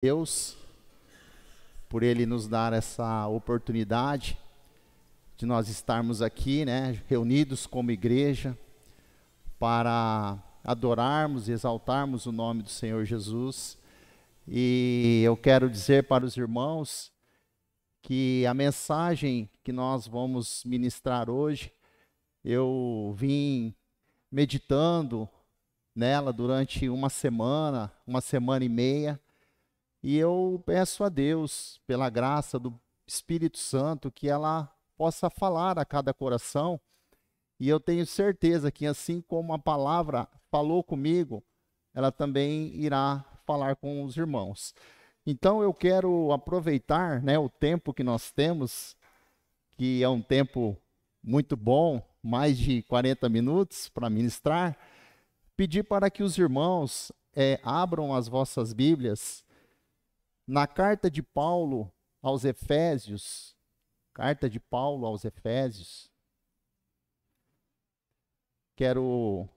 Deus, por Ele nos dar essa oportunidade de nós estarmos aqui, reunidos como igreja, para adorarmos e exaltarmos o nome do Senhor Jesus. E eu quero dizer para os irmãos que a mensagem que nós vamos ministrar hoje, eu vim meditando nela durante uma semana e meia, e eu peço a Deus, pela graça do Espírito Santo, que ela possa falar a cada coração. E eu tenho certeza que assim como a palavra falou comigo, ela também irá falar com os irmãos. Então eu quero aproveitar, o tempo que nós temos, que é um tempo muito bom, mais de 40 minutos para ministrar, pedir para que os irmãos abram as vossas Bíblias na carta de Paulo aos Efésios, quero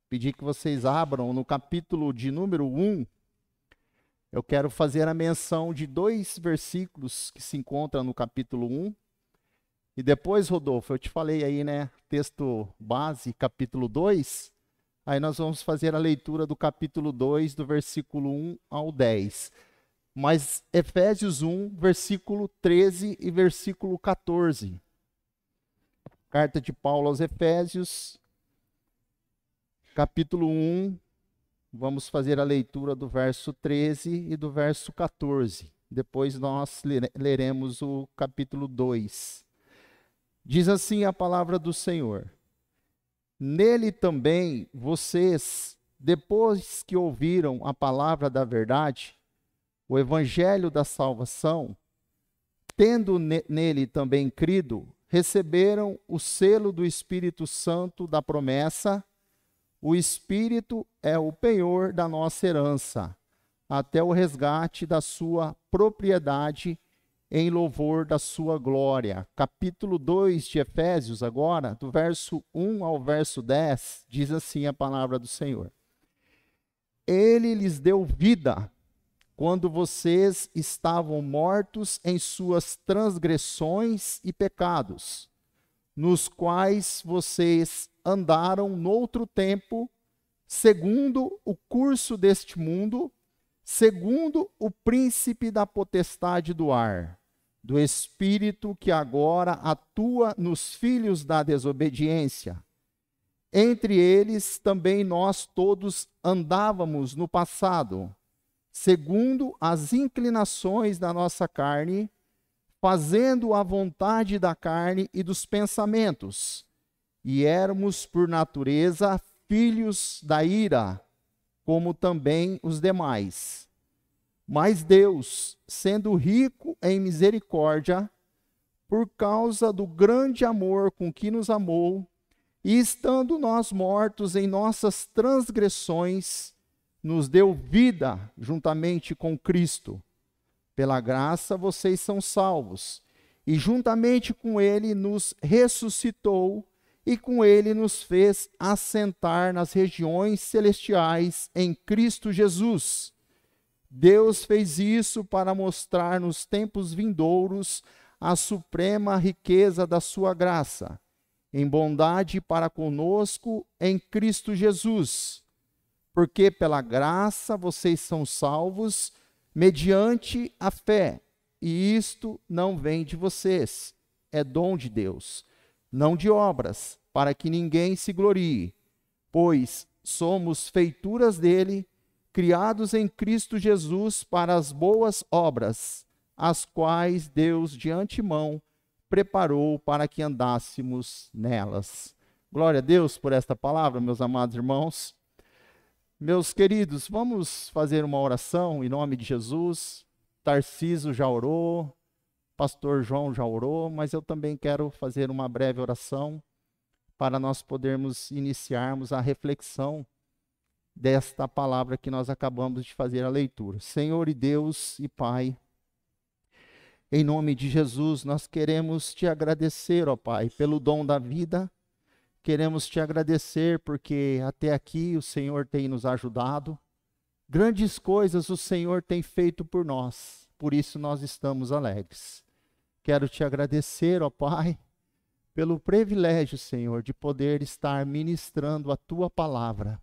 pedir que vocês abram no capítulo de número 1, eu quero fazer a menção de 2 versículos que se encontram no capítulo 1, e depois, Rodolfo, eu te falei aí, texto base, capítulo 2, aí nós vamos fazer a leitura do capítulo 2, do versículo 1 ao 10. Mas Efésios 1, versículo 13 e versículo 14. Carta de Paulo aos Efésios, capítulo 1, vamos fazer a leitura do verso 13 e do verso 14. Depois nós leremos o capítulo 2. Diz assim a palavra do Senhor: Nele também vocês, depois que ouviram a palavra da verdade, o evangelho da salvação, tendo nele também crido, receberam o selo do Espírito Santo da promessa. O Espírito é o penhor da nossa herança, até o resgate da sua propriedade, em louvor da sua glória. Capítulo 2 de Efésios, agora, do verso 1 ao verso 10, diz assim a palavra do Senhor: Ele lhes deu vida quando vocês estavam mortos em suas transgressões e pecados, nos quais vocês andaram noutro tempo, segundo o curso deste mundo, segundo o príncipe da potestade do ar, do espírito que agora atua nos filhos da desobediência. Entre eles também nós todos andávamos no passado, segundo as inclinações da nossa carne, fazendo a vontade da carne e dos pensamentos, e éramos por natureza filhos da ira, como também os demais. Mas Deus, sendo rico em misericórdia, por causa do grande amor com que nos amou, e estando nós mortos em nossas transgressões, nos deu vida juntamente com Cristo. Pela graça vocês são salvos, e juntamente com Ele nos ressuscitou, e com Ele nos fez assentar nas regiões celestiais em Cristo Jesus. Deus fez isso para mostrar nos tempos vindouros a suprema riqueza da sua graça, em bondade para conosco em Cristo Jesus. Porque pela graça vocês são salvos, mediante a fé, e isto não vem de vocês, é dom de Deus, não de obras, para que ninguém se glorie, pois somos feituras dele, criados em Cristo Jesus para as boas obras, as quais Deus de antemão preparou para que andássemos nelas. Glória a Deus por esta palavra, meus amados irmãos. Meus queridos, vamos fazer uma oração em nome de Jesus. Tarcísio já orou, pastor João já orou, mas eu também quero fazer uma breve oração para nós podermos iniciarmos a reflexão desta palavra que nós acabamos de fazer a leitura. Senhor e Deus e Pai, em nome de Jesus, nós queremos te agradecer, ó Pai, pelo dom da vida. Queremos te agradecer porque até aqui o Senhor tem nos ajudado. Grandes coisas o Senhor tem feito por nós, por isso nós estamos alegres. Quero te agradecer, ó Pai, pelo privilégio, Senhor, de poder estar ministrando a Tua palavra.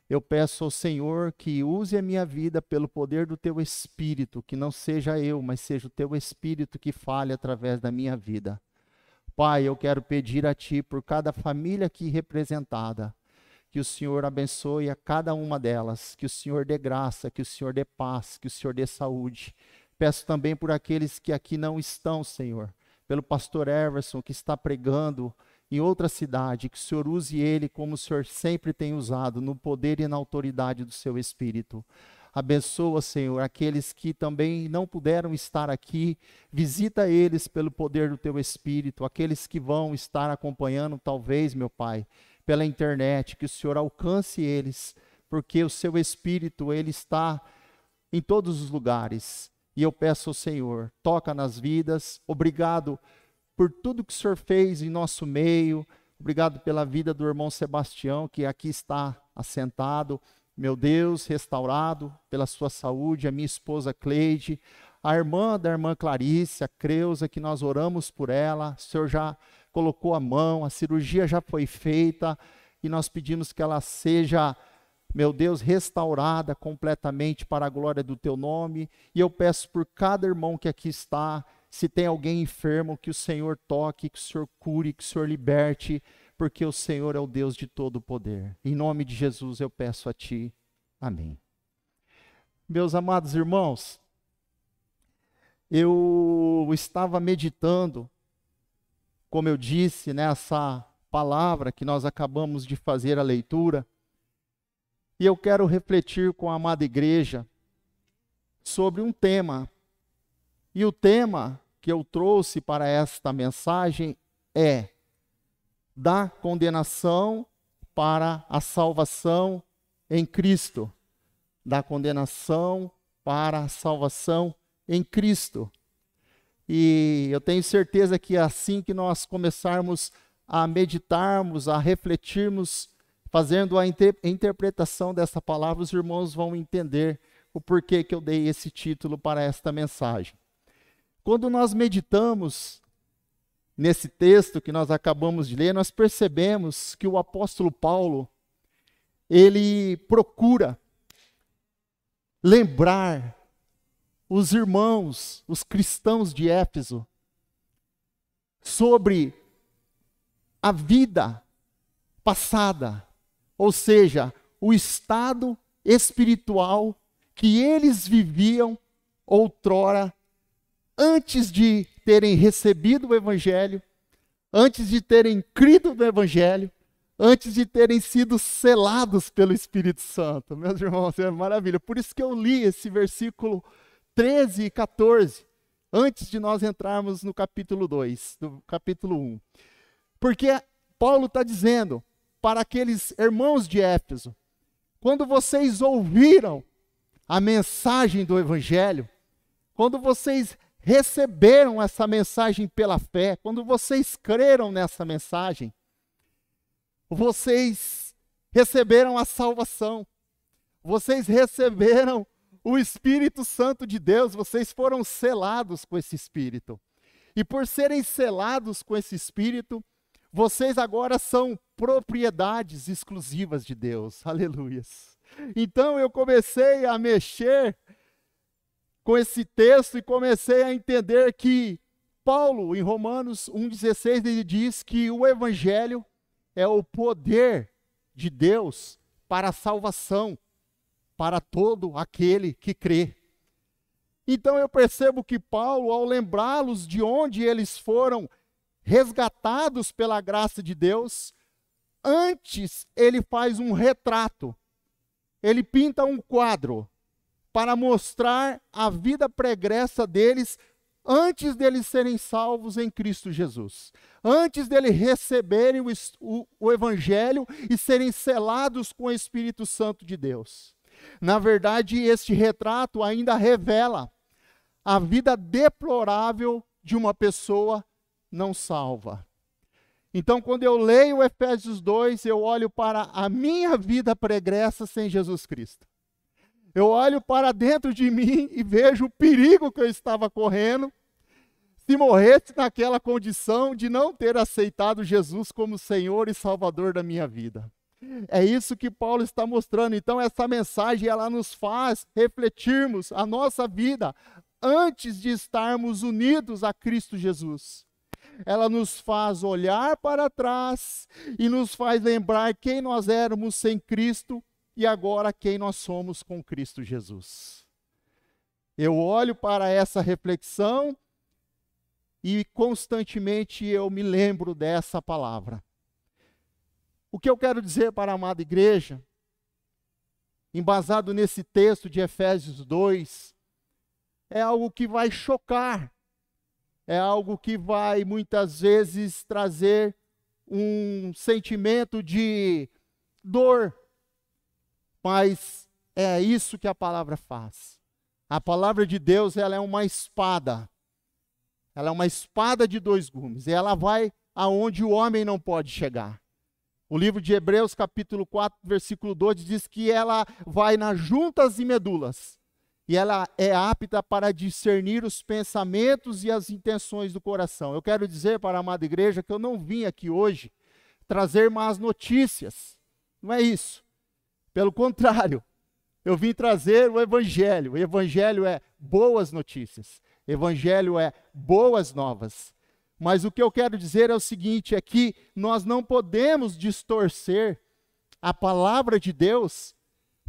Eu peço ao Senhor que use a minha vida pelo poder do Teu Espírito, que não seja eu, mas seja o Teu Espírito que fale através da minha vida. Pai, eu quero pedir a Ti por cada família aqui representada, que o Senhor abençoe a cada uma delas, que o Senhor dê graça, que o Senhor dê paz, que o Senhor dê saúde. Peço também por aqueles que aqui não estão, Senhor, pelo pastor Everson, que está pregando em outra cidade, que o Senhor use ele como o Senhor sempre tem usado, no poder e na autoridade do seu Espírito. Abençoa, Senhor, aqueles que também não puderam estar aqui, visita eles pelo poder do teu Espírito, aqueles que vão estar acompanhando, talvez, meu Pai, pela internet, que o Senhor alcance eles, porque o seu Espírito, ele está em todos os lugares. E eu peço ao Senhor, toca nas vidas, obrigado por tudo que o Senhor fez em nosso meio, obrigado pela vida do irmão Sebastião, que aqui está assentado, meu Deus, restaurado pela sua saúde, a minha esposa Cleide, a irmã da irmã Clarice, a Creuza, que nós oramos por ela, o Senhor já colocou a mão, a cirurgia já foi feita, e nós pedimos que ela seja, meu Deus, restaurada completamente para a glória do teu nome, e eu peço por cada irmão que aqui está, se tem alguém enfermo, que o Senhor toque, que o Senhor cure, que o Senhor liberte, porque o Senhor é o Deus de todo o poder. Em nome de Jesus eu peço a Ti. Amém. Meus amados irmãos, eu estava meditando, como eu disse, nessa palavra que nós acabamos de fazer a leitura, e eu quero refletir com a amada igreja sobre um tema. E o tema que eu trouxe para esta mensagem é da condenação para a salvação em Cristo. Da condenação para a salvação em Cristo. E eu tenho certeza que assim que nós começarmos a meditarmos, a refletirmos, fazendo a interpretação dessa palavra, os irmãos vão entender o porquê que eu dei esse título para esta mensagem. Quando nós meditamos nesse texto que nós acabamos de ler, nós percebemos que o apóstolo Paulo, ele procura lembrar os irmãos, os cristãos de Éfeso, sobre a vida passada, ou seja, o estado espiritual que eles viviam outrora, antes de terem recebido o Evangelho, antes de terem crido no Evangelho, antes de terem sido selados pelo Espírito Santo. Meus irmãos, é maravilha. Por isso que eu li esse versículo 13 e 14, antes de nós entrarmos no capítulo 2, no capítulo 1. Porque Paulo está dizendo para aqueles irmãos de Éfeso, quando vocês ouviram a mensagem do Evangelho, quando vocês receberam essa mensagem pela fé, quando vocês creram nessa mensagem, vocês receberam a salvação, vocês receberam o Espírito Santo de Deus, vocês foram selados com esse Espírito. E por serem selados com esse Espírito, vocês agora são propriedades exclusivas de Deus. Aleluias. Então eu comecei a mexer com esse texto e comecei a entender que Paulo, em Romanos 1,16, ele diz que o Evangelho é o poder de Deus para a salvação, para todo aquele que crê. Então eu percebo que Paulo, ao lembrá-los de onde eles foram resgatados pela graça de Deus, antes ele faz um retrato, ele pinta um quadro, para mostrar a vida pregressa deles antes deles serem salvos em Cristo Jesus. Antes deles receberem o Evangelho e serem selados com o Espírito Santo de Deus. Na verdade, este retrato ainda revela a vida deplorável de uma pessoa não salva. Então, quando eu leio Efésios 2, eu olho para a minha vida pregressa sem Jesus Cristo. Eu olho para dentro de mim e vejo o perigo que eu estava correndo se morresse naquela condição de não ter aceitado Jesus como Senhor e Salvador da minha vida. É isso que Paulo está mostrando. Então essa mensagem, ela nos faz refletirmos a nossa vida antes de estarmos unidos a Cristo Jesus. Ela nos faz olhar para trás e nos faz lembrar quem nós éramos sem Cristo e agora quem nós somos com Cristo Jesus. Eu olho para essa reflexão e constantemente eu me lembro dessa palavra. O que eu quero dizer para a amada igreja, embasado nesse texto de Efésios 2, é algo que vai chocar, é algo que vai muitas vezes trazer um sentimento de dor, mas é isso que a palavra faz. A palavra de Deus, ela é uma espada. Ela é uma espada de dois gumes. E ela vai aonde o homem não pode chegar. O livro de Hebreus, capítulo 4, versículo 2, diz que ela vai nas juntas e medulas. E ela é apta para discernir os pensamentos e as intenções do coração. Eu quero dizer para a amada igreja que eu não vim aqui hoje trazer más notícias. Não é isso. Pelo contrário, eu vim trazer o Evangelho. O Evangelho é boas notícias. O Evangelho é boas novas. Mas o que eu quero dizer é o seguinte, é que nós não podemos distorcer a palavra de Deus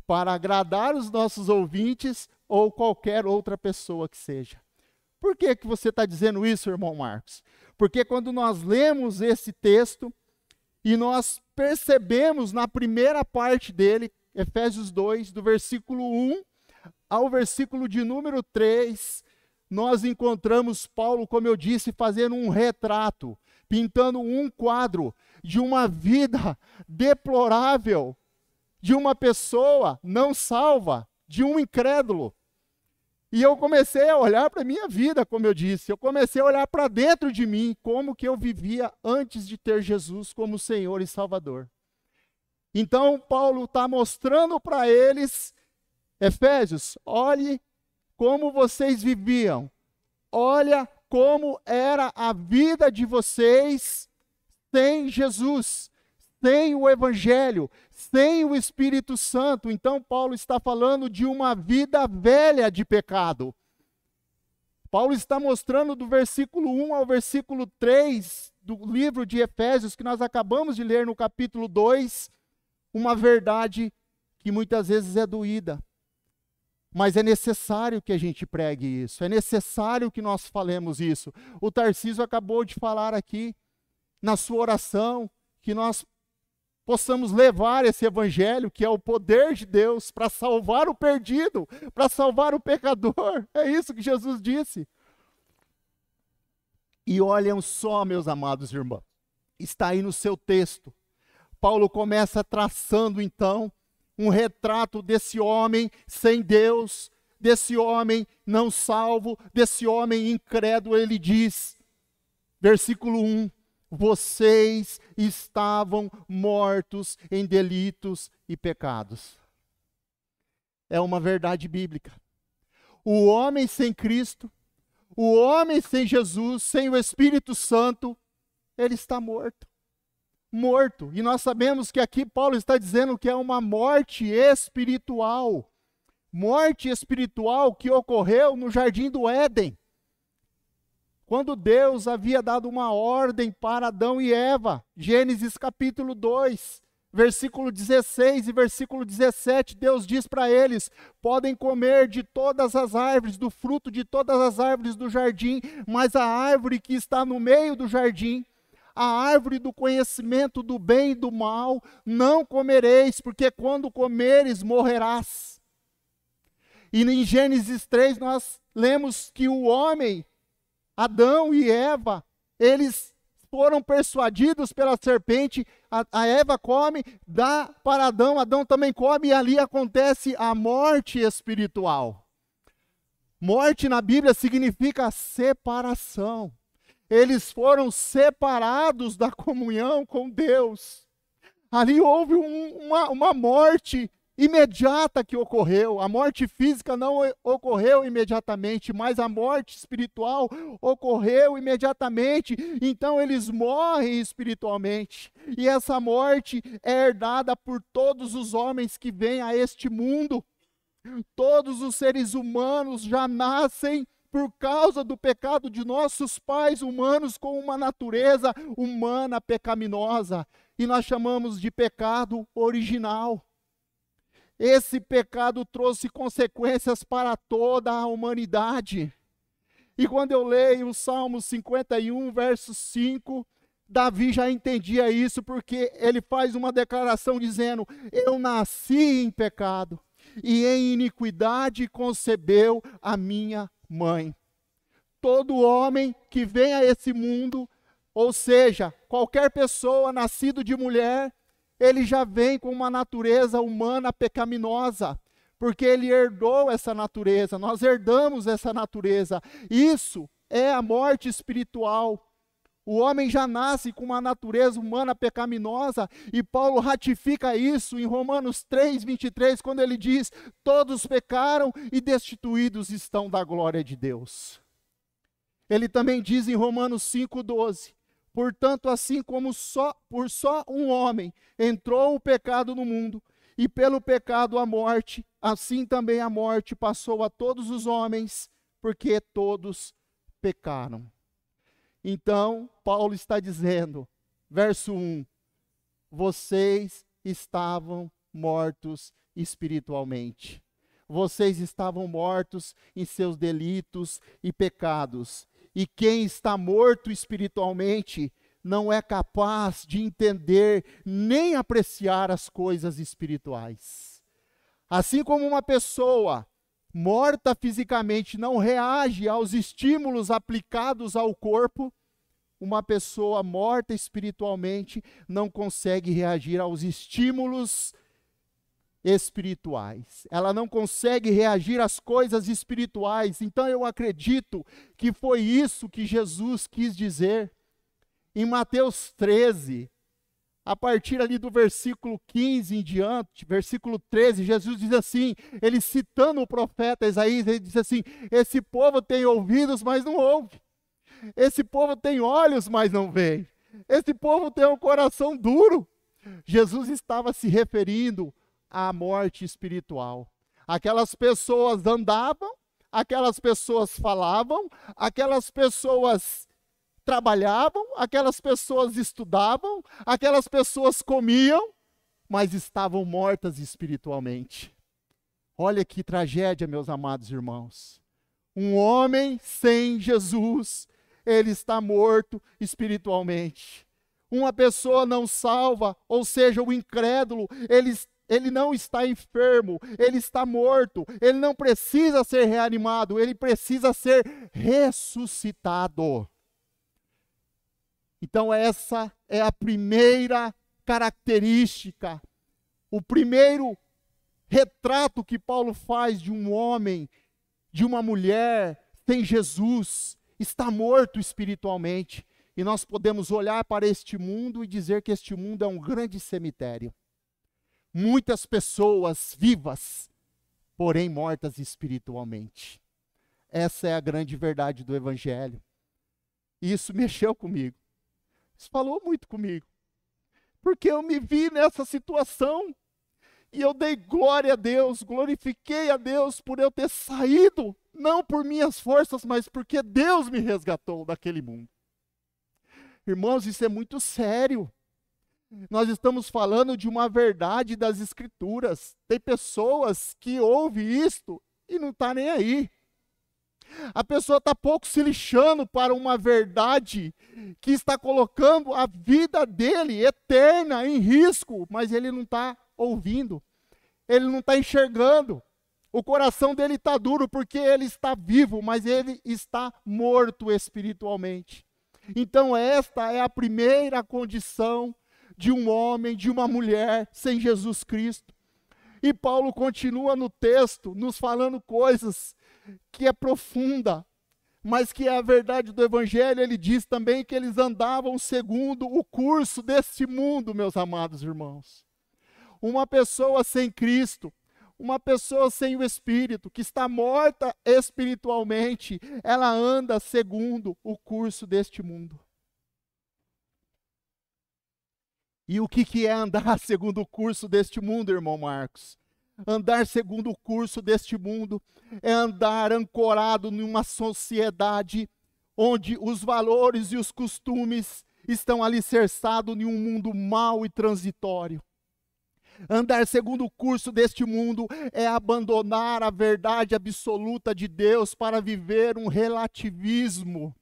para agradar os nossos ouvintes ou qualquer outra pessoa que seja. Por que que você está dizendo isso, irmão Marcos? Porque quando nós lemos esse texto e nós percebemos na primeira parte dele, Efésios 2, do versículo 1 ao versículo de número 3, nós encontramos Paulo, como eu disse, fazendo um retrato, pintando um quadro de uma vida deplorável, de uma pessoa não salva, de um incrédulo. E eu comecei a olhar para a minha vida, como eu disse, eu comecei a olhar para dentro de mim, como que eu vivia antes de ter Jesus como Senhor e Salvador. Então, Paulo está mostrando para eles, Efésios, olhe como vocês viviam, olha como era a vida de vocês sem Jesus, sem o Evangelho, sem o Espírito Santo. Então Paulo está falando de uma vida velha de pecado. Paulo está mostrando do versículo 1 ao versículo 3 do livro de Efésios, que nós acabamos de ler no capítulo 2, uma verdade que muitas vezes é doída. Mas é necessário que a gente pregue isso, é necessário que nós falemos isso. O Tarcísio acabou de falar aqui, na sua oração, que nós possamos levar esse evangelho, que é o poder de Deus, para salvar o perdido, para salvar o pecador. É isso que Jesus disse. E olhem só, meus amados irmãos, está aí no seu texto. Paulo começa traçando, então, um retrato desse homem sem Deus, desse homem não salvo, desse homem incrédulo. Ele diz, versículo 1, vocês estavam mortos em delitos e pecados. É uma verdade bíblica. O homem sem Cristo, o homem sem Jesus, sem o Espírito Santo, ele está morto. Morto. E nós sabemos que aqui Paulo está dizendo que é uma morte espiritual. Morte espiritual que ocorreu no Jardim do Éden. Quando Deus havia dado uma ordem para Adão e Eva. Gênesis capítulo 2, versículo 16 e versículo 17, Deus diz para eles, podem comer de todas as árvores, do fruto de todas as árvores do jardim, mas a árvore que está no meio do jardim, a árvore do conhecimento do bem e do mal, não comereis, porque quando comeres, morrerás. E em Gênesis 3 nós lemos que o homem, Adão e Eva, eles foram persuadidos pela serpente, a Eva come, dá para Adão, Adão também come, e ali acontece a morte espiritual. Morte na Bíblia significa separação. Eles foram separados da comunhão com Deus. Ali houve uma morte imediata que ocorreu. A morte física não ocorreu imediatamente, mas a morte espiritual ocorreu imediatamente. Então eles morrem espiritualmente. E essa morte é herdada por todos os homens que vêm a este mundo. Todos os seres humanos já nascem por causa do pecado de nossos pais humanos com uma natureza humana pecaminosa. E nós chamamos de pecado original. Esse pecado trouxe consequências para toda a humanidade. E quando eu leio o Salmo 51, verso 5, Davi já entendia isso, porque ele faz uma declaração dizendo: eu nasci em pecado, e em iniquidade concebeu a minha mãe. Todo homem que vem a esse mundo, ou seja, qualquer pessoa nascido de mulher, ele já vem com uma natureza humana pecaminosa, porque ele herdou essa natureza, nós herdamos essa natureza. Isso é a morte espiritual. O homem já nasce com uma natureza humana pecaminosa, e Paulo ratifica isso em Romanos 3, 23, quando ele diz: todos pecaram e destituídos estão da glória de Deus. Ele também diz em Romanos 5, 12, portanto, assim como por só um homem entrou o pecado no mundo, e pelo pecado a morte, assim também a morte passou a todos os homens, porque todos pecaram. Então, Paulo está dizendo, verso 1, vocês estavam mortos espiritualmente. Vocês estavam mortos em seus delitos e pecados. E quem está morto espiritualmente não é capaz de entender nem apreciar as coisas espirituais. Assim como uma pessoa morta fisicamente não reage aos estímulos aplicados ao corpo, uma pessoa morta espiritualmente não consegue reagir aos estímulos espirituais. Ela não consegue reagir às coisas espirituais. Então eu acredito que foi isso que Jesus quis dizer em Mateus 13, a partir ali do versículo 15 em diante, versículo 13, Jesus diz assim, ele citando o profeta Isaías, ele diz assim: esse povo tem ouvidos, mas não ouve. Esse povo tem olhos, mas não vê. Esse povo tem um coração duro. Jesus estava se referindo à morte espiritual. Aquelas pessoas andavam, aquelas pessoas falavam, aquelas pessoas trabalhavam, aquelas pessoas estudavam, aquelas pessoas comiam, mas estavam mortas espiritualmente. Olha que tragédia, meus amados irmãos. Um homem sem Jesus, ele está morto espiritualmente. Uma pessoa não salva, ou seja, o incrédulo, ele não está enfermo, ele está morto, ele não precisa ser reanimado, ele precisa ser ressuscitado. Então essa é a primeira característica, o primeiro retrato que Paulo faz de um homem, de uma mulher sem Jesus, está morto espiritualmente. E nós podemos olhar para este mundo e dizer que este mundo é um grande cemitério. Muitas pessoas vivas, porém mortas espiritualmente. Essa é a grande verdade do Evangelho. E isso mexeu comigo. Isso falou muito comigo. Porque eu me vi nessa situação. E eu dei glória a Deus, glorifiquei a Deus por eu ter saído, não por minhas forças, mas porque Deus me resgatou daquele mundo. Irmãos, isso é muito sério. Nós estamos falando de uma verdade das Escrituras. Tem pessoas que ouvem isto e não está nem aí. A pessoa está pouco se lixando para uma verdade que está colocando a vida dele eterna em risco, mas ele não está ouvindo, ele não está enxergando. O coração dele está duro porque ele está vivo, mas ele está morto espiritualmente. Então esta é a primeira condição de um homem, de uma mulher sem Jesus Cristo. E Paulo continua no texto nos falando coisas que é profunda, mas que é a verdade do Evangelho. Ele diz também que eles andavam segundo o curso deste mundo, meus amados irmãos. Uma pessoa sem Cristo, uma pessoa sem o Espírito, que está morta espiritualmente, ela anda segundo o curso deste mundo. E o que é andar segundo o curso deste mundo, irmão Marcos? Andar segundo o curso deste mundo é andar ancorado numa sociedade onde os valores e os costumes estão alicerçados em um mundo mau e transitório. Andar segundo o curso deste mundo é abandonar a verdade absoluta de Deus para viver um relativismo.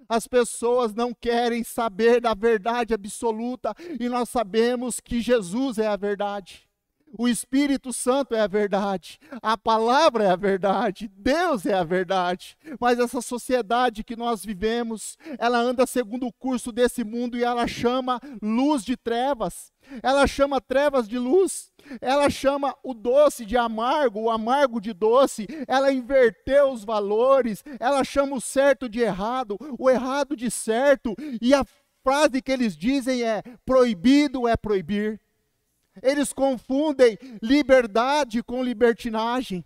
As pessoas não querem saber da verdade absoluta e nós sabemos que Jesus é a verdade. O Espírito Santo é a verdade, a palavra é a verdade, Deus é a verdade. Mas essa sociedade que nós vivemos, ela anda segundo o curso desse mundo e ela chama luz de trevas, ela chama trevas de luz, ela chama o doce de amargo, o amargo de doce, ela inverteu os valores, ela chama o certo de errado, o errado de certo, e a frase que eles dizem é: proibido é proibir. Eles confundem liberdade com libertinagem.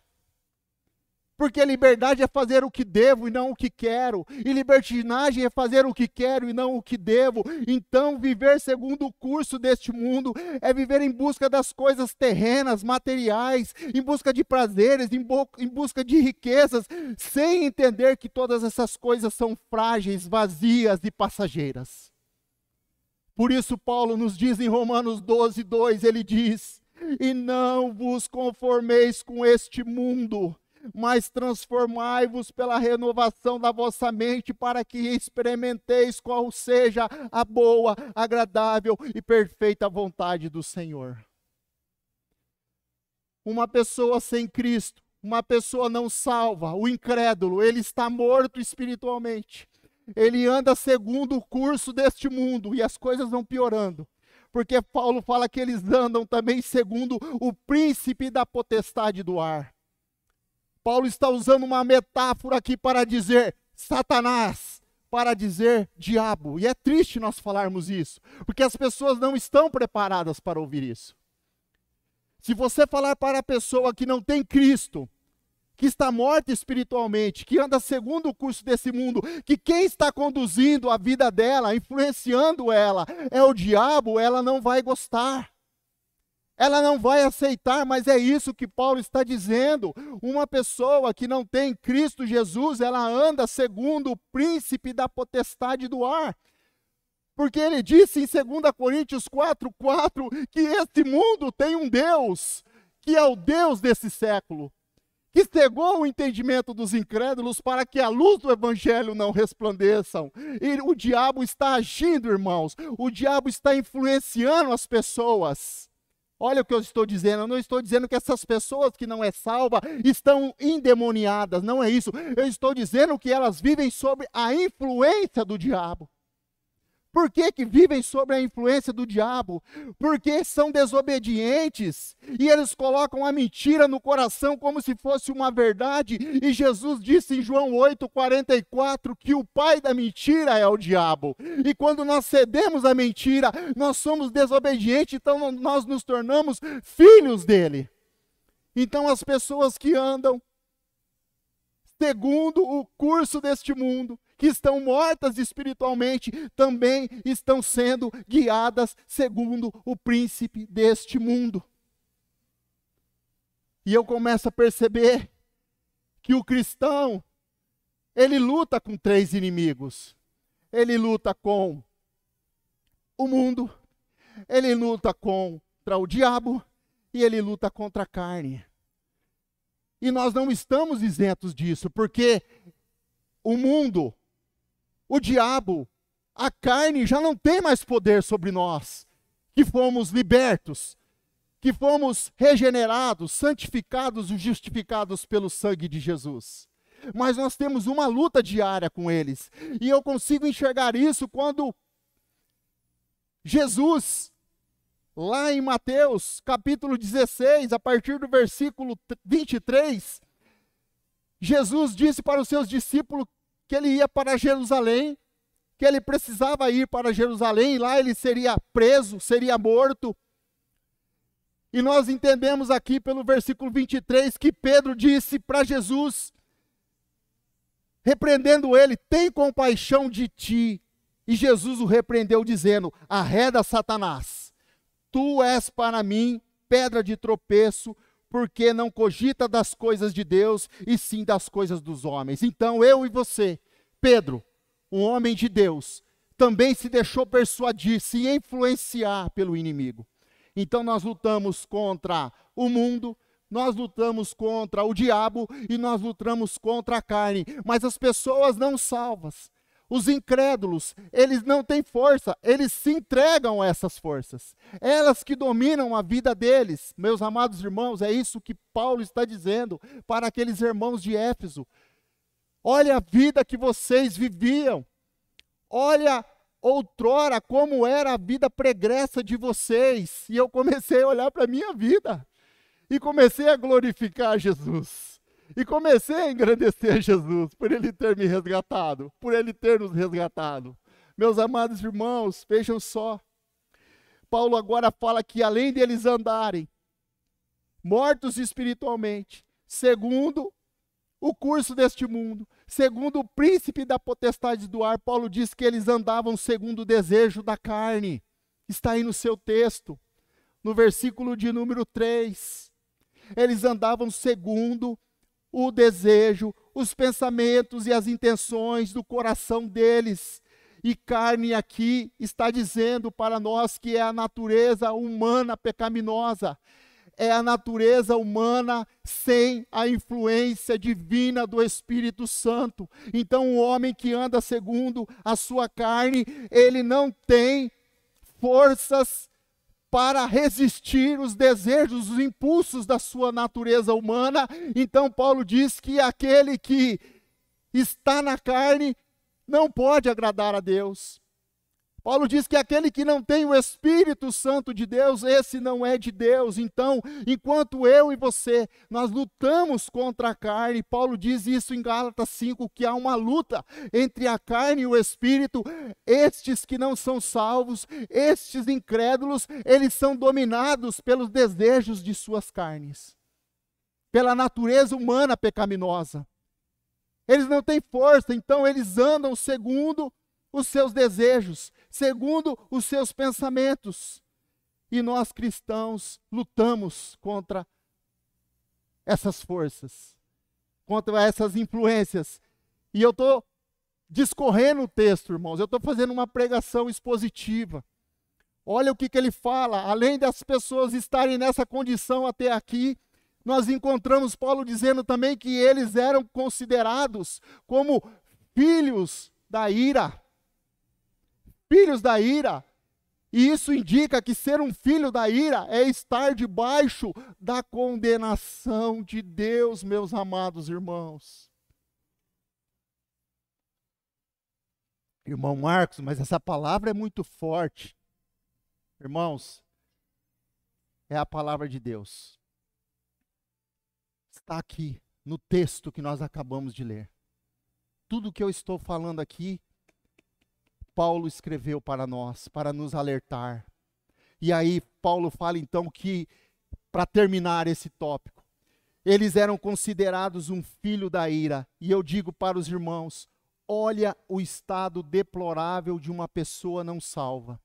Porque liberdade é fazer o que devo e não o que quero. E libertinagem é fazer o que quero e não o que devo. Então, viver segundo o curso deste mundo é viver em busca das coisas terrenas, materiais, em busca de prazeres, em busca de riquezas, sem entender que todas essas coisas são frágeis, vazias e passageiras. Por isso Paulo nos diz em Romanos 12:2, ele diz: e não vos conformeis com este mundo, mas transformai-vos pela renovação da vossa mente, para que experimenteis qual seja a boa, agradável e perfeita vontade do Senhor. Uma pessoa sem Cristo, uma pessoa não salva, o incrédulo, ele está morto espiritualmente. Ele anda segundo o curso deste mundo e as coisas vão piorando. Porque Paulo fala que eles andam também segundo o príncipe da potestade do ar. Paulo está usando uma metáfora aqui para dizer Satanás, para dizer diabo. E é triste nós falarmos isso, porque as pessoas não estão preparadas para ouvir isso. Se você falar para a pessoa que não tem Cristo, que está morta espiritualmente, que anda segundo o curso desse mundo, que quem está conduzindo a vida dela, influenciando ela, é o diabo, ela não vai gostar. Ela não vai aceitar, mas é isso que Paulo está dizendo. Uma pessoa que não tem Cristo Jesus, ela anda segundo o príncipe da potestade do ar. Porque ele disse em 2 Coríntios 4:4 que este mundo tem um Deus, que é o Deus desse século, que cegou o entendimento dos incrédulos para que a luz do evangelho não resplandeçam. E o diabo está agindo, irmãos. O diabo está influenciando as pessoas. Olha o que eu estou dizendo. Eu não estou dizendo que essas pessoas que não é salva estão endemoniadas. Não é isso. Eu estou dizendo que elas vivem sob a influência do diabo. Por que vivem sob a influência do diabo? Porque são desobedientes e eles colocam a mentira no coração como se fosse uma verdade. E Jesus disse em João 8:44 que o pai da mentira é o diabo. E quando nós cedemos à mentira, nós somos desobedientes, então nós nos tornamos filhos dele. Então as pessoas que andam segundo o curso deste mundo, que estão mortas espiritualmente, também estão sendo guiadas segundo o príncipe deste mundo. E eu começo a perceber que o cristão, ele luta com 3 inimigos. Ele luta com o mundo, ele luta contra o diabo e ele luta contra a carne. E nós não estamos isentos disso, porque o mundo, o diabo, a carne já não tem mais poder sobre nós, que fomos libertos, que fomos regenerados, santificados e justificados pelo sangue de Jesus. Mas nós temos uma luta diária com eles. E eu consigo enxergar isso quando Jesus, lá em Mateus, capítulo 16, a partir do versículo 23, Jesus disse para os seus discípulos que ele ia para Jerusalém, que ele precisava ir para Jerusalém, e lá ele seria preso, seria morto. E nós entendemos aqui pelo versículo 23 que Pedro disse para Jesus, repreendendo ele: tem compaixão de ti. E Jesus o repreendeu dizendo: arreda, Satanás, tu és para mim pedra de tropeço, porque não cogita das coisas de Deus, e sim das coisas dos homens. Então eu e você, Pedro, um homem de Deus, também se deixou persuadir, se influenciar pelo inimigo. Então nós lutamos contra o mundo, nós lutamos contra o diabo e nós lutamos contra a carne. Mas as pessoas não salvas, os incrédulos, eles não têm força, eles se entregam a essas forças. Elas que dominam a vida deles. Meus amados irmãos, é isso que Paulo está dizendo para aqueles irmãos de Éfeso. Olha a vida que vocês viviam. Olha outrora como era a vida pregressa de vocês. E eu comecei a olhar para a minha vida. E comecei a glorificar Jesus. E comecei a engrandecer Jesus por Ele ter me resgatado. Por Ele ter nos resgatado. Meus amados irmãos, vejam só. Paulo agora fala que além deles andarem mortos espiritualmente, segundo o curso deste mundo, segundo o príncipe da potestade do ar, Paulo diz que eles andavam segundo o desejo da carne. Está aí no seu texto, no versículo de número 3. Eles andavam segundo o desejo, os pensamentos e as intenções do coração deles. E carne aqui está dizendo para nós que é a natureza humana pecaminosa. É a natureza humana sem a influência divina do Espírito Santo. Então o homem que anda segundo a sua carne, ele não tem forças para resistir os desejos, os impulsos da sua natureza humana. Então Paulo diz que aquele que está na carne não pode agradar a Deus. Paulo diz que aquele que não tem o Espírito Santo de Deus, esse não é de Deus. Então, enquanto eu e você, nós lutamos contra a carne, Paulo diz isso em Gálatas 5, que há uma luta entre a carne e o Espírito. Estes que não são salvos, estes incrédulos, eles são dominados pelos desejos de suas carnes, pela natureza humana pecaminosa. Eles não têm força, então eles andam segundo os seus desejos, segundo os seus pensamentos. E nós cristãos lutamos contra essas forças, contra essas influências. E eu estou discorrendo o texto, irmãos, eu estou fazendo uma pregação expositiva. Olha o que ele fala: além das pessoas estarem nessa condição até aqui, nós encontramos Paulo dizendo também que eles eram considerados como filhos da ira. Filhos da ira. E isso indica que ser um filho da ira é estar debaixo da condenação de Deus, meus amados irmãos. Irmão Marcos, mas essa palavra é muito forte. Irmãos, é a palavra de Deus. Está aqui no texto que nós acabamos de ler. Tudo que eu estou falando aqui, Paulo escreveu para nós, para nos alertar. E aí Paulo fala então que, para terminar esse tópico, eles eram considerados um filho da ira. E eu digo para os irmãos, olha o estado deplorável de uma pessoa não salva.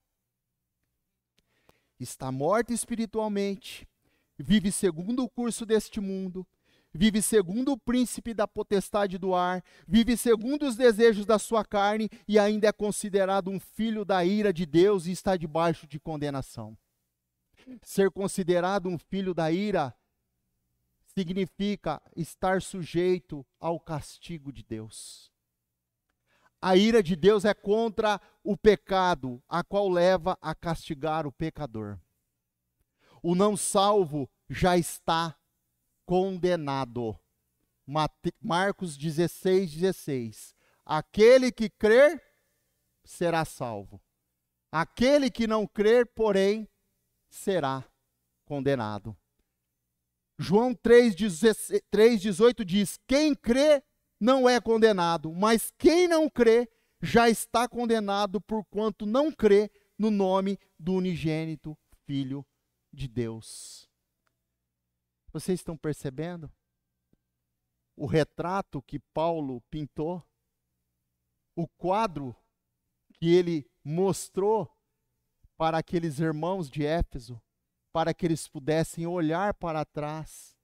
Está morta espiritualmente, vive segundo o curso deste mundo, vive segundo o príncipe da potestade do ar, vive segundo os desejos da sua carne e ainda é considerado um filho da ira de Deus e está debaixo de condenação. Ser considerado um filho da ira significa estar sujeito ao castigo de Deus. A ira de Deus é contra o pecado, a qual leva a castigar o pecador. O não salvo já está condenado. Marcos 16:16. Aquele que crer será salvo. Aquele que não crer, porém, será condenado. João 3:18 diz: quem crê não é condenado, mas quem não crê já está condenado, porquanto não crê no nome do unigênito Filho de Deus. Vocês estão percebendo? O retrato que Paulo pintou, o quadro que ele mostrou para aqueles irmãos de Éfeso, para que eles pudessem olhar para trás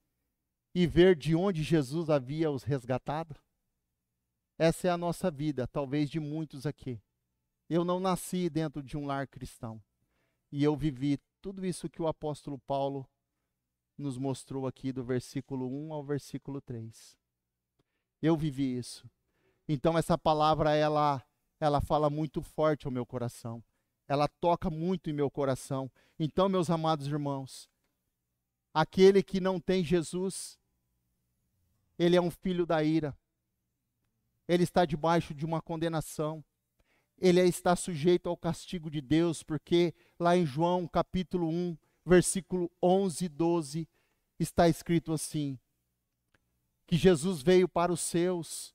e ver de onde Jesus havia os resgatado. Essa é a nossa vida, talvez de muitos aqui. Eu não nasci dentro de um lar cristão. E eu vivi tudo isso que o apóstolo Paulo nos mostrou aqui do versículo 1 ao versículo 3. Eu vivi isso. Então essa palavra, ela fala muito forte ao meu coração. Ela toca muito em meu coração. Então, meus amados irmãos, aquele que não tem Jesus, ele é um filho da ira. Ele está debaixo de uma condenação. Ele está sujeito ao castigo de Deus, porque lá em João capítulo 1, versículo 11 e 12, está escrito assim, que Jesus veio para os seus,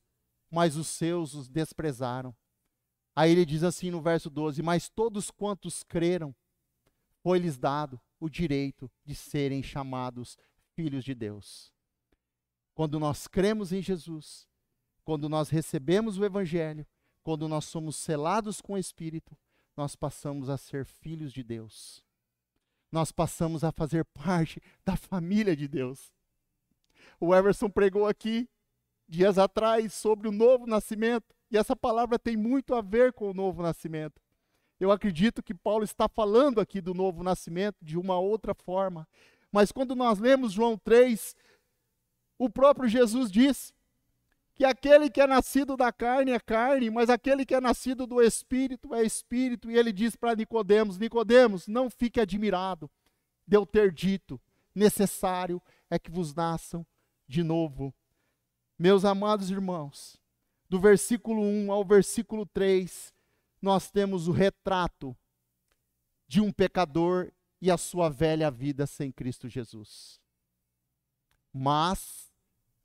mas os seus os desprezaram. Aí ele diz assim no verso 12, mas todos quantos creram, foi-lhes dado o direito de serem chamados filhos de Deus. Quando nós cremos em Jesus, quando nós recebemos o Evangelho, quando nós somos selados com o Espírito, nós passamos a ser filhos de Deus. Nós passamos a fazer parte da família de Deus. O Everson pregou aqui, dias atrás, sobre o novo nascimento. E essa palavra tem muito a ver com o novo nascimento. Eu acredito que Paulo está falando aqui do novo nascimento de uma outra forma. Mas quando nós lemos João 3, o próprio Jesus diz que aquele que é nascido da carne é carne, mas aquele que é nascido do Espírito é Espírito. E ele diz para Nicodemos, Nicodemos, não fique admirado de eu ter dito, necessário é que vos nasçam de novo. Meus amados irmãos, do versículo 1 ao versículo 3, nós temos o retrato de um pecador e a sua velha vida sem Cristo Jesus. Mas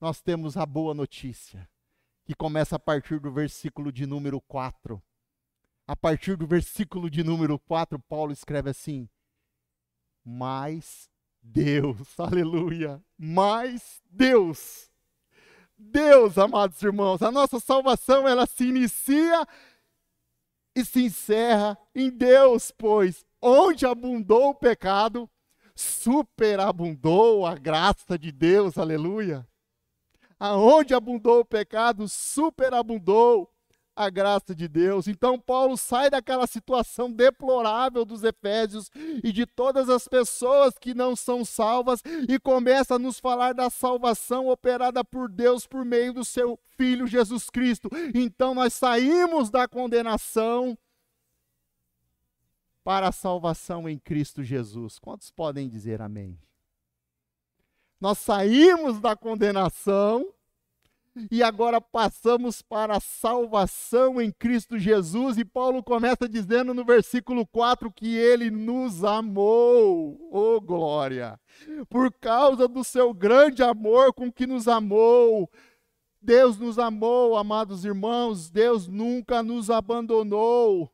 nós temos a boa notícia, que começa a partir do versículo de número 4. A partir do versículo de número 4, Paulo escreve assim, mas Deus, aleluia, mas Deus, amados irmãos, a nossa salvação, ela se inicia e se encerra em Deus, pois onde abundou o pecado, superabundou a graça de Deus, aleluia. Aonde abundou o pecado, superabundou a graça de Deus. Então Paulo sai daquela situação deplorável dos Efésios e de todas as pessoas que não são salvas e começa a nos falar da salvação operada por Deus por meio do seu Filho Jesus Cristo. Então nós saímos da condenação para a salvação em Cristo Jesus. Quantos podem dizer amém? Nós saímos da condenação e agora passamos para a salvação em Cristo Jesus. E Paulo começa dizendo no versículo 4 que ele nos amou. Oh, glória! Por causa do seu grande amor com que nos amou. Deus nos amou, amados irmãos. Deus nunca nos abandonou.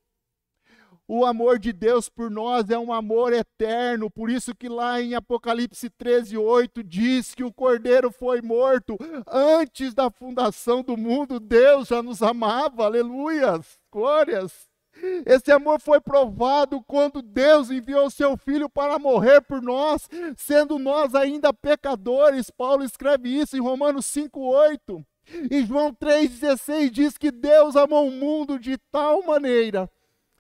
O amor de Deus por nós é um amor eterno, por isso que lá em Apocalipse 13:8 diz que o Cordeiro foi morto antes da fundação do mundo. Deus já nos amava, aleluias, glórias. Esse amor foi provado quando Deus enviou seu Filho para morrer por nós, sendo nós ainda pecadores. Paulo escreve isso em Romanos 5:8. E João 3,16 diz que Deus amou o mundo de tal maneira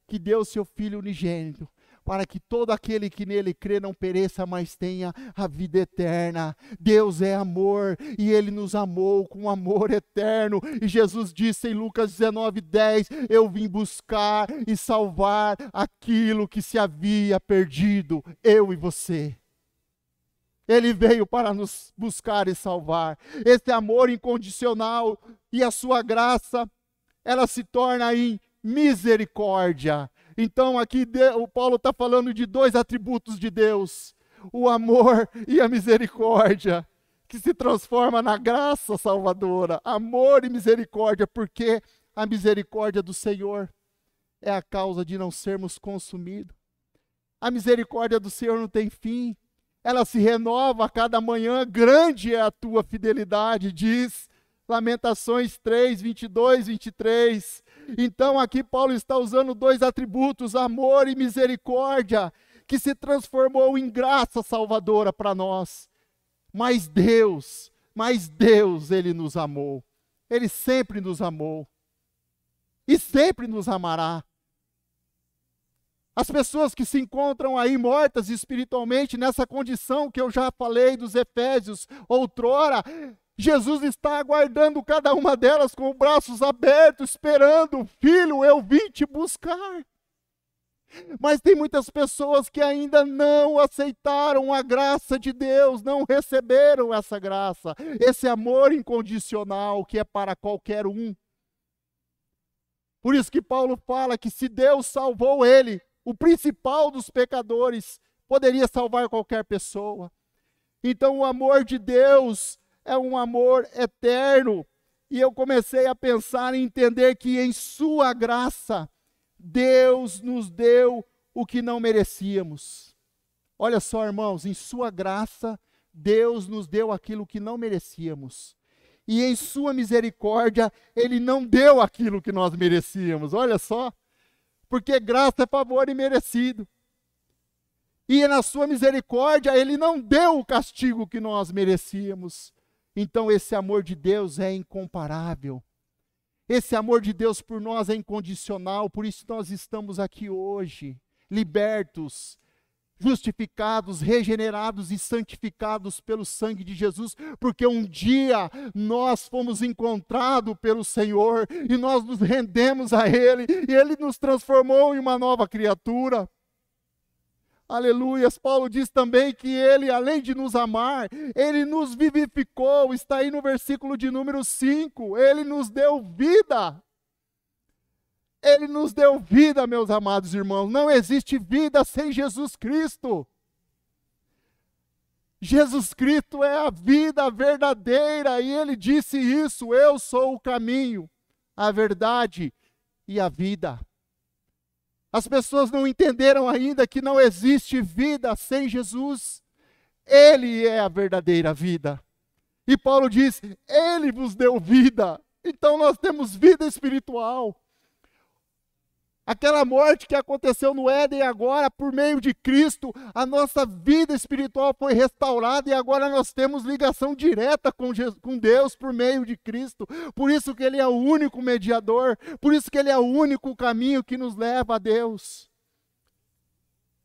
que deu seu Filho unigênito, para que todo aquele que nele crê não pereça, mas tenha a vida eterna. Deus é amor, e Ele nos amou com amor eterno. E Jesus disse em Lucas 19:10, eu vim buscar e salvar aquilo que se havia perdido, eu e você. Ele veio para nos buscar e salvar. Esse amor incondicional e a sua graça, ela se torna em misericórdia. Então aqui o Paulo está falando de dois atributos de Deus, o amor e a misericórdia, que se transforma na graça salvadora. Amor e misericórdia, porque a misericórdia do Senhor é a causa de não sermos consumidos. A misericórdia do Senhor não tem fim, ela se renova a cada manhã, grande é a tua fidelidade, diz Lamentações 3, 22, 23. Então aqui Paulo está usando dois atributos, amor e misericórdia, que se transformou em graça salvadora para nós. Mas Deus, Ele nos amou. Ele sempre nos amou. E sempre nos amará. As pessoas que se encontram aí mortas espiritualmente, nessa condição que eu já falei dos Efésios, outrora, Jesus está aguardando cada uma delas com os braços abertos, esperando, filho, eu vim te buscar. Mas tem muitas pessoas que ainda não aceitaram a graça de Deus, não receberam essa graça, esse amor incondicional que é para qualquer um. Por isso que Paulo fala que se Deus salvou ele, o principal dos pecadores, poderia salvar qualquer pessoa. Então o amor de Deus é um amor eterno. E eu comecei a pensar e entender que em sua graça, Deus nos deu o que não merecíamos. Olha só, irmãos, em sua graça, Deus nos deu aquilo que não merecíamos. E em sua misericórdia, Ele não deu aquilo que nós merecíamos. Olha só, porque graça é favor imerecido. E na sua misericórdia, Ele não deu o castigo que nós merecíamos. Então esse amor de Deus é incomparável. Esse amor de Deus por nós é incondicional, por isso nós estamos aqui hoje, libertos, justificados, regenerados e santificados pelo sangue de Jesus, porque um dia nós fomos encontrados pelo Senhor e nós nos rendemos a Ele, e Ele nos transformou em uma nova criatura. Aleluias. Paulo diz também que Ele, além de nos amar, Ele nos vivificou, está aí no versículo de número 5, Ele nos deu vida. Ele nos deu vida, meus amados irmãos. Não existe vida sem Jesus Cristo. Jesus Cristo é a vida verdadeira e Ele disse isso: eu sou o caminho, a verdade e a vida. As pessoas não entenderam ainda que não existe vida sem Jesus. Ele é a verdadeira vida. E Paulo diz: Ele vos deu vida. Então nós temos vida espiritual. Aquela morte que aconteceu no Éden agora, por meio de Cristo, a nossa vida espiritual foi restaurada e agora nós temos ligação direta com Deus por meio de Cristo. Por isso que Ele é o único mediador, por isso que Ele é o único caminho que nos leva a Deus.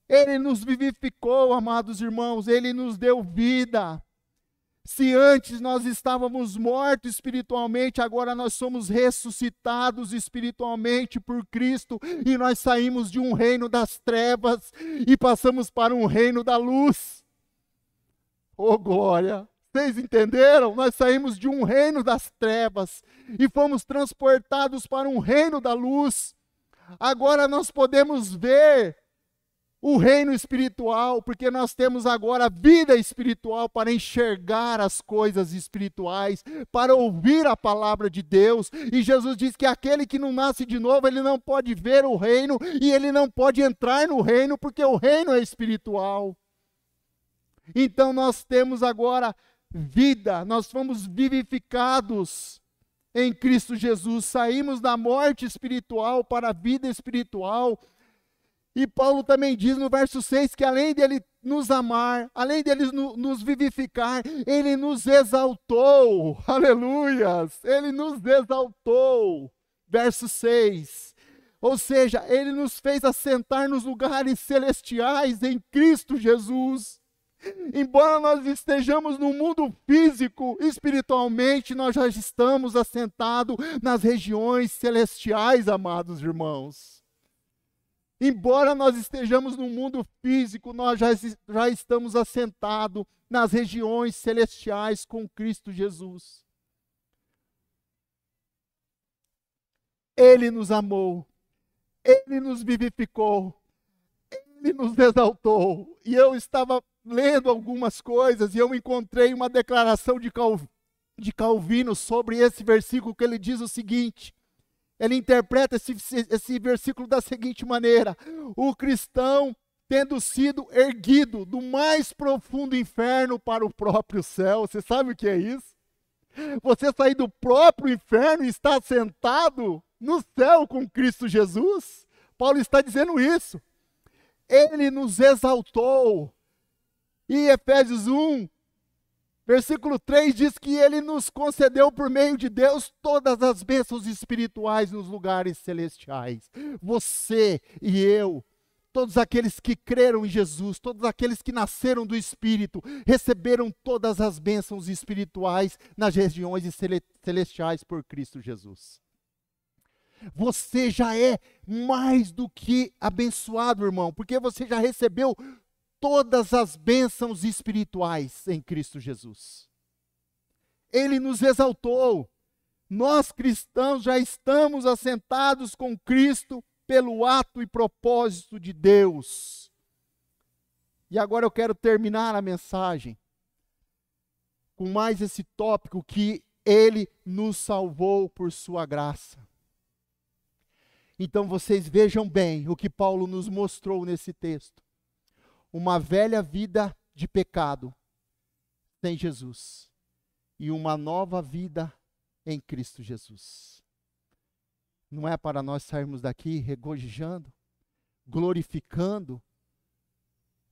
Ele nos vivificou, amados irmãos, Ele nos deu vida. Se antes nós estávamos mortos espiritualmente, agora nós somos ressuscitados espiritualmente por Cristo e nós saímos de um reino das trevas e passamos para um reino da luz. Oh glória! Vocês entenderam? Nós saímos de um reino das trevas e fomos transportados para um reino da luz. Agora nós podemos ver o reino espiritual, porque nós temos agora vida espiritual para enxergar as coisas espirituais, para ouvir a palavra de Deus. E Jesus diz que aquele que não nasce de novo, ele não pode ver o reino e ele não pode entrar no reino, porque o reino é espiritual. Então nós temos agora vida, nós fomos vivificados em Cristo Jesus, saímos da morte espiritual para a vida espiritual. E Paulo também diz no verso 6 que além dele nos amar, além dele nos vivificar, ele nos exaltou. Aleluias! Ele nos exaltou. Verso 6. Ou seja, ele nos fez assentar nos lugares celestiais em Cristo Jesus. Embora nós estejamos no mundo físico, espiritualmente nós já estamos assentados nas regiões celestiais, amados irmãos. Embora nós estejamos no mundo físico, nós já estamos assentados nas regiões celestiais com Cristo Jesus. Ele nos amou, Ele nos vivificou, Ele nos exaltou. E eu estava lendo algumas coisas e eu encontrei uma declaração de Calvino sobre esse versículo, que ele diz o seguinte. Ele interpreta esse versículo da seguinte maneira: o cristão tendo sido erguido do mais profundo inferno para o próprio céu. Você sabe o que é isso? Você sair do próprio inferno e estar sentado no céu com Cristo Jesus. Paulo está dizendo isso. Ele nos exaltou. E Efésios 1, versículo 3 diz que ele nos concedeu por meio de Deus todas as bênçãos espirituais nos lugares celestiais. Você e eu, todos aqueles que creram em Jesus, todos aqueles que nasceram do Espírito, receberam todas as bênçãos espirituais nas regiões celestiais por Cristo Jesus. Você já é mais do que abençoado, irmão, porque você já recebeu todas as bênçãos espirituais em Cristo Jesus. Ele nos exaltou. Nós cristãos já estamos assentados com Cristo pelo ato e propósito de Deus. E agora eu quero terminar a mensagem com mais esse tópico que Ele nos salvou por sua graça. Então vocês vejam bem o que Paulo nos mostrou nesse texto. Uma velha vida de pecado sem Jesus e uma nova vida em Cristo Jesus. Não é para nós sairmos daqui regozijando, glorificando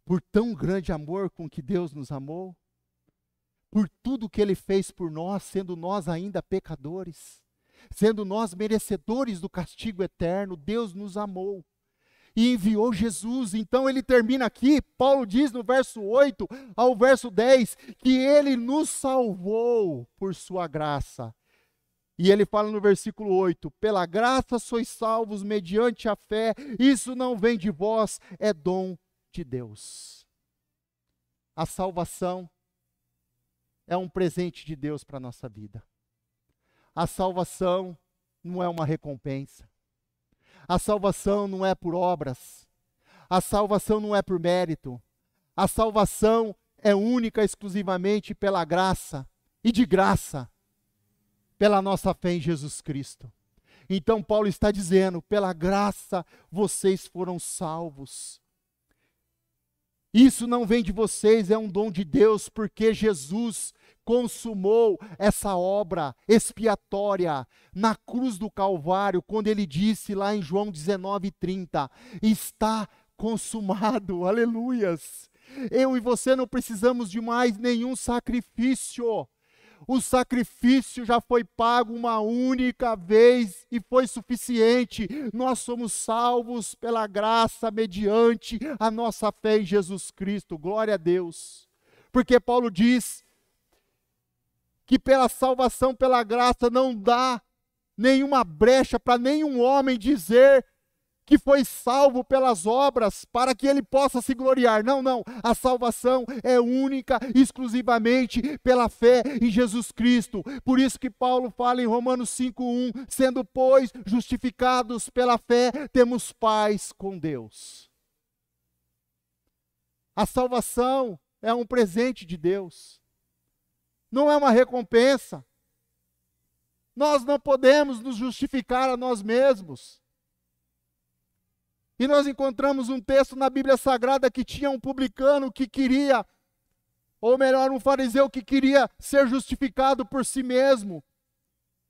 por tão grande amor com que Deus nos amou, por tudo que Ele fez por nós, sendo nós ainda pecadores, sendo nós merecedores do castigo eterno. Deus nos amou e enviou Jesus. Então ele termina aqui, Paulo diz no verso 8 ao verso 10, que Ele nos salvou por sua graça. E ele fala no versículo 8, pela graça sois salvos mediante a fé, isso não vem de vós, é dom de Deus. A salvação é um presente de Deus para a nossa vida. A salvação não é uma recompensa. A salvação não é por obras. A salvação não é por mérito. A salvação é única exclusivamente pela graça e de graça, pela nossa fé em Jesus Cristo. Então Paulo está dizendo, pela graça vocês foram salvos. Isso não vem de vocês, é um dom de Deus, porque Jesus consumou essa obra expiatória na cruz do Calvário, quando ele disse lá em João 19:30, está consumado, aleluias. Eu e você não precisamos de mais nenhum sacrifício. O sacrifício já foi pago uma única vez e foi suficiente. Nós somos salvos pela graça mediante a nossa fé em Jesus Cristo. Glória a Deus. Porque Paulo diz que pela salvação, pela graça, não dá nenhuma brecha para nenhum homem dizer que foi salvo pelas obras, para que ele possa se gloriar. Não, não. A salvação é única, exclusivamente pela fé em Jesus Cristo. Por isso que Paulo fala em Romanos 5:1, sendo, pois, justificados pela fé, temos paz com Deus. A salvação é um presente de Deus. Não é uma recompensa. Nós não podemos nos justificar a nós mesmos. E nós encontramos um texto na Bíblia Sagrada que tinha um publicano que queria, ou melhor, um fariseu que queria ser justificado por si mesmo.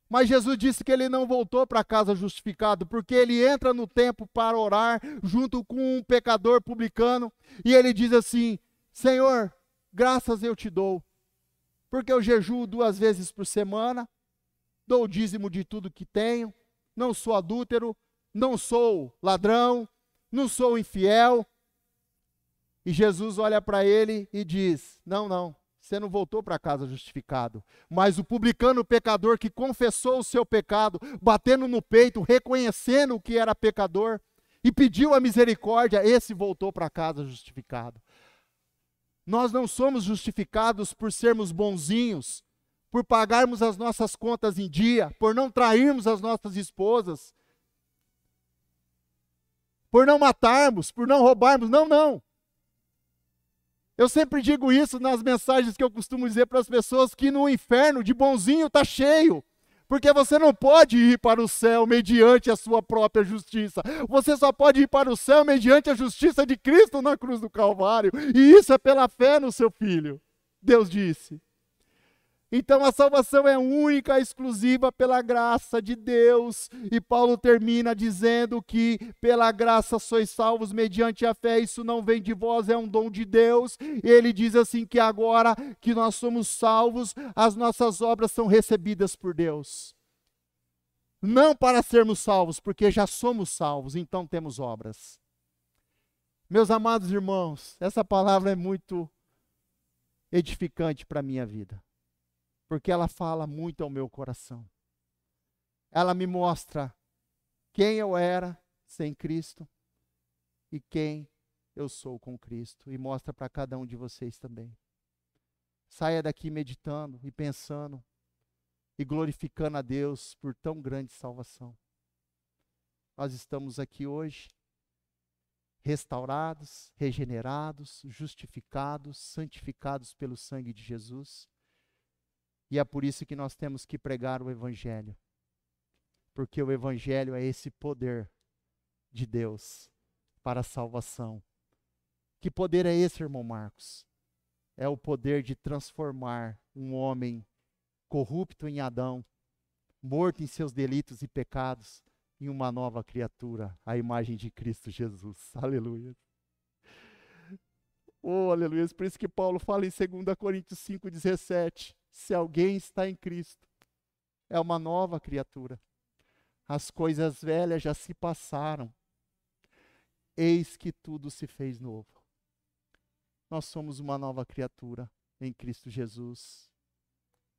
Mas Jesus disse que ele não voltou para casa justificado, porque ele entra no templo para orar junto com um pecador publicano, e ele diz assim, Senhor, graças eu te dou, porque eu jejuo 2 vezes por semana, dou o dízimo de tudo que tenho, não sou adúltero, não sou ladrão, não sou infiel. E Jesus olha para ele e diz, não, você não voltou para casa justificado. Mas o publicano, o pecador que confessou o seu pecado, batendo no peito, reconhecendo que era pecador, e pediu a misericórdia, esse voltou para casa justificado. Nós não somos justificados por sermos bonzinhos, por pagarmos as nossas contas em dia, por não trairmos as nossas esposas, por não matarmos, por não roubarmos. Não. Eu sempre digo isso nas mensagens que eu costumo dizer para as pessoas, que no inferno de bonzinho está cheio. Porque você não pode ir para o céu mediante a sua própria justiça. Você só pode ir para o céu mediante a justiça de Cristo na cruz do Calvário. E isso é pela fé no seu Filho. Deus disse. Então a salvação é única, exclusiva pela graça de Deus. E Paulo termina dizendo que pela graça sois salvos mediante a fé. Isso não vem de vós, é um dom de Deus. E ele diz assim que agora que nós somos salvos, as nossas obras são recebidas por Deus. Não para sermos salvos, porque já somos salvos, então temos obras. Meus amados irmãos, essa palavra é muito edificante para a minha vida. Porque ela fala muito ao meu coração. Ela me mostra quem eu era sem Cristo e quem eu sou com Cristo. E mostra para cada um de vocês também. Saia daqui meditando e pensando e glorificando a Deus por tão grande salvação. Nós estamos aqui hoje restaurados, regenerados, justificados, santificados pelo sangue de Jesus. E é por isso que nós temos que pregar o Evangelho. Porque o Evangelho é esse poder de Deus para a salvação. Que poder é esse, irmão Marcos? É o poder de transformar um homem corrupto em Adão, morto em seus delitos e pecados, em uma nova criatura, a imagem de Cristo Jesus. Aleluia. Oh, aleluia. Por isso que Paulo fala em 2 Coríntios 5,17. Se alguém está em Cristo, é uma nova criatura. As coisas velhas já se passaram. Eis que tudo se fez novo. Nós somos uma nova criatura em Cristo Jesus.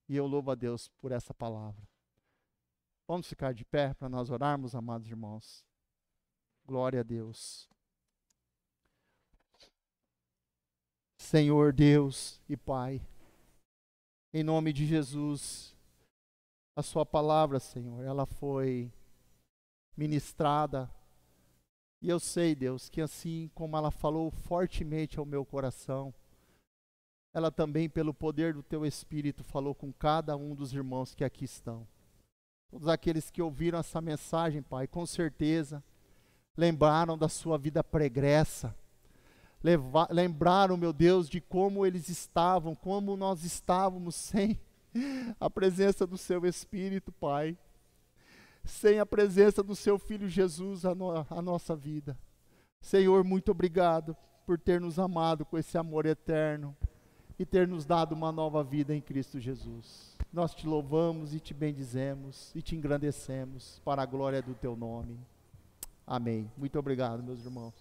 E eu louvo a Deus por essa palavra. Vamos ficar de pé para nós orarmos, amados irmãos. Glória a Deus. Senhor Deus e Pai, em nome de Jesus, a sua palavra, Senhor, ela foi ministrada. E eu sei, Deus, que assim como ela falou fortemente ao meu coração, ela também, pelo poder do Teu Espírito, falou com cada um dos irmãos que aqui estão. Todos aqueles que ouviram essa mensagem, Pai, com certeza, lembraram da sua vida pregressa. Lembraram, meu Deus, de como eles estavam, como nós estávamos sem a presença do Seu Espírito, Pai. Sem a presença do Seu Filho Jesus, a nossa vida. Senhor, muito obrigado por ter nos amado com esse amor eterno e ter nos dado uma nova vida em Cristo Jesus. Nós te louvamos e te bendizemos e te engrandecemos para a glória do Teu nome. Amém. Muito obrigado, meus irmãos.